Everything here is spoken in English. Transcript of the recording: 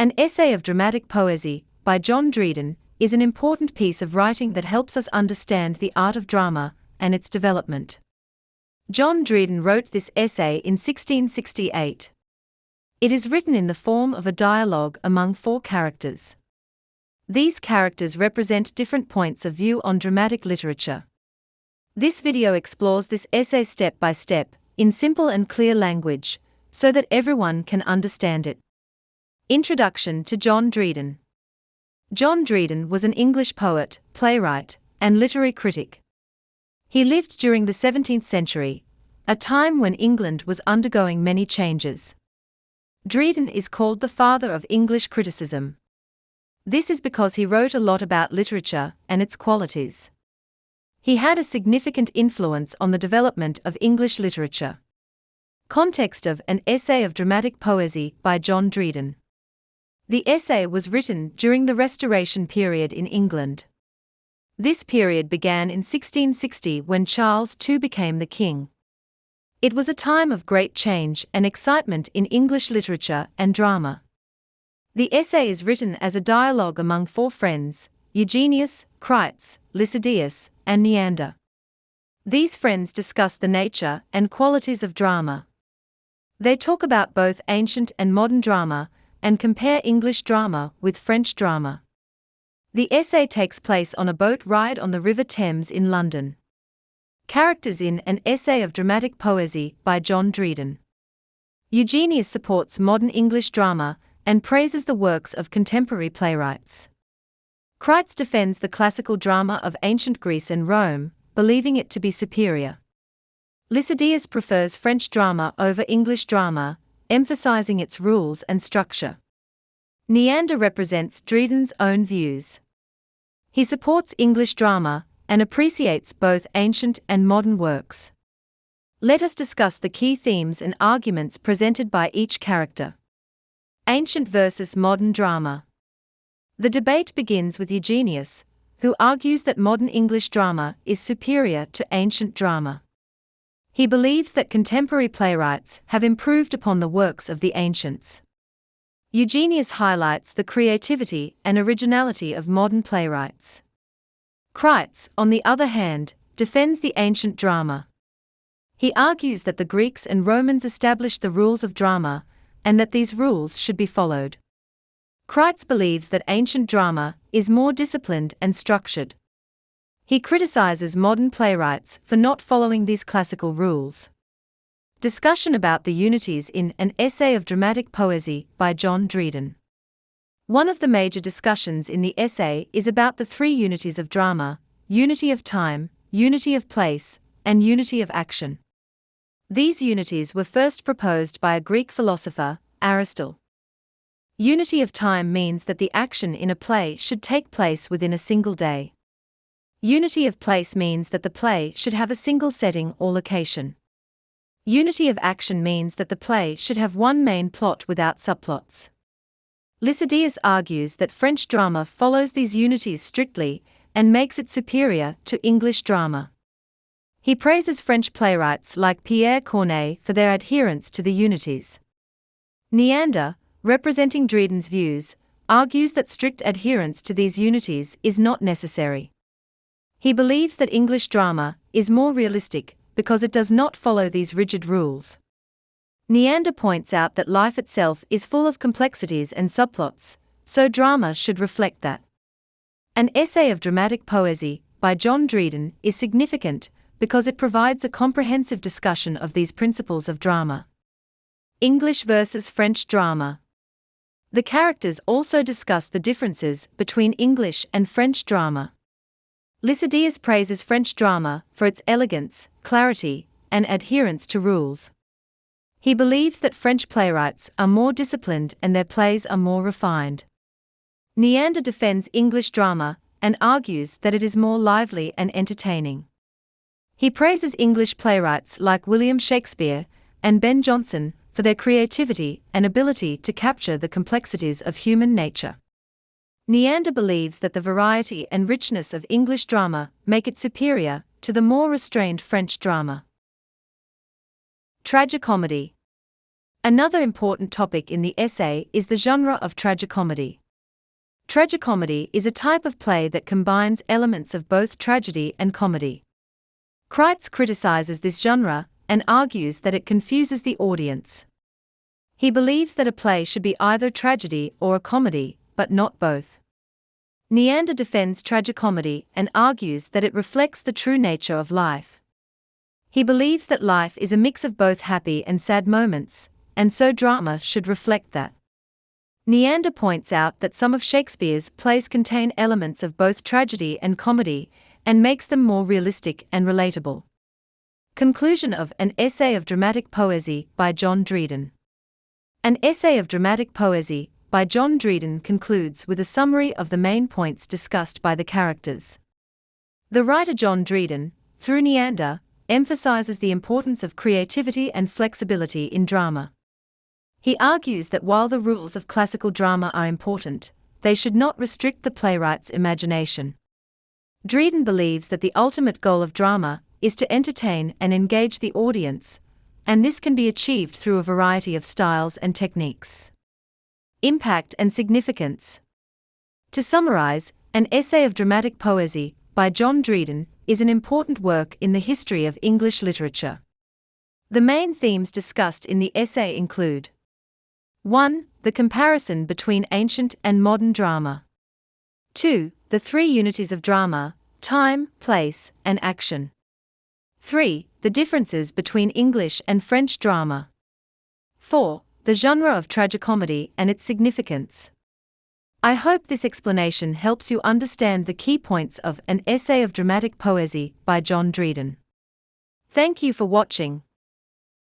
An Essay of Dramatic Poesy, by John Dryden, is an important piece of writing that helps us understand the art of drama and its development. John Dryden wrote this essay in 1668. It is written in the form of a dialogue among four characters. These characters represent different points of view on dramatic literature. This video explores this essay step by step, in simple and clear language, so that everyone can understand it. Introduction to John Dryden. John Dryden was an English poet, playwright, and literary critic. He lived during the 17th century, a time when England was undergoing many changes. Dryden is called the father of English criticism. This is because he wrote a lot about literature and its qualities. He had a significant influence on the development of English literature. Context of An Essay of Dramatic Poesy by John Dryden. The essay was written during the Restoration period in England. This period began in 1660 when Charles II became the king. It was a time of great change and excitement in English literature and drama. The essay is written as a dialogue among four friends, Eugenius, Critic, Lycidias, and Neander. These friends discuss the nature and qualities of drama. They talk about both ancient and modern drama, and compare English drama with French drama. The essay takes place on a boat ride on the River Thames in London. Characters in An Essay of Dramatic Poesy by John Dryden. Eugenius supports modern English drama and praises the works of contemporary playwrights. Critic defends the classical drama of ancient Greece and Rome, believing it to be superior. Lycidias prefers French drama over English drama, emphasizing its rules and structure. Neander represents Dryden's own views. He supports English drama and appreciates both ancient and modern works. Let us discuss the key themes and arguments presented by each character. Ancient versus modern drama. The debate begins with Eugenius, who argues that modern English drama is superior to ancient drama. He believes that contemporary playwrights have improved upon the works of the ancients. Eugenius highlights the creativity and originality of modern playwrights. Critic, on the other hand, defends the ancient drama. He argues that the Greeks and Romans established the rules of drama, and that these rules should be followed. Critic believes that ancient drama is more disciplined and structured. He criticizes modern playwrights for not following these classical rules. Discussion about the Unities in An Essay of Dramatic Poesy by John Dryden. One of the major discussions in the essay is about the three unities of drama: unity of time, unity of place, and unity of action. These unities were first proposed by a Greek philosopher, Aristotle. Unity of time means that the action in a play should take place within a single day. Unity of place means that the play should have a single setting or location. Unity of action means that the play should have one main plot without subplots. Lycidias argues that French drama follows these unities strictly and makes it superior to English drama. He praises French playwrights like Pierre Corneille for their adherence to the unities. Neander, representing Dryden's views, argues that strict adherence to these unities is not necessary. He believes that English drama is more realistic because it does not follow these rigid rules. Neander points out that life itself is full of complexities and subplots, so drama should reflect that. An Essay of Dramatic Poesy by John Dryden is significant because it provides a comprehensive discussion of these principles of drama. English versus French drama. The characters also discuss the differences between English and French drama. Lycidias praises French drama for its elegance, clarity, and adherence to rules. He believes that French playwrights are more disciplined and their plays are more refined. Neander defends English drama and argues that it is more lively and entertaining. He praises English playwrights like William Shakespeare and Ben Jonson for their creativity and ability to capture the complexities of human nature. Neander believes that the variety and richness of English drama make it superior to the more restrained French drama. Tragicomedy. Another important topic in the essay is the genre of tragicomedy. Tragicomedy is a type of play that combines elements of both tragedy and comedy. Critic criticizes this genre and argues that it confuses the audience. He believes that a play should be either tragedy or a comedy, but not both. Neander defends tragicomedy and argues that it reflects the true nature of life. He believes that life is a mix of both happy and sad moments, and so drama should reflect that. Neander points out that some of Shakespeare's plays contain elements of both tragedy and comedy, and makes them more realistic and relatable. Conclusion of An Essay of Dramatic Poesy by John Dryden. An Essay of Dramatic Poesy by John Dryden concludes with a summary of the main points discussed by the characters. The writer John Dryden, through Neander, emphasizes the importance of creativity and flexibility in drama. He argues that while the rules of classical drama are important, they should not restrict the playwright's imagination. Dryden believes that the ultimate goal of drama is to entertain and engage the audience, and this can be achieved through a variety of styles and techniques. Impact and significance. To summarize, An Essay of Dramatic Poesy by John Dryden is an important work in the history of English literature. The main themes discussed in the essay include: 1. The comparison between ancient and modern drama. 2. The three unities of drama: time, place, and action. 3. The differences between English and French drama. 4. The genre of tragicomedy and its significance. I hope this explanation helps you understand the key points of An Essay of Dramatic Poesy by John Dryden. Thank you for watching.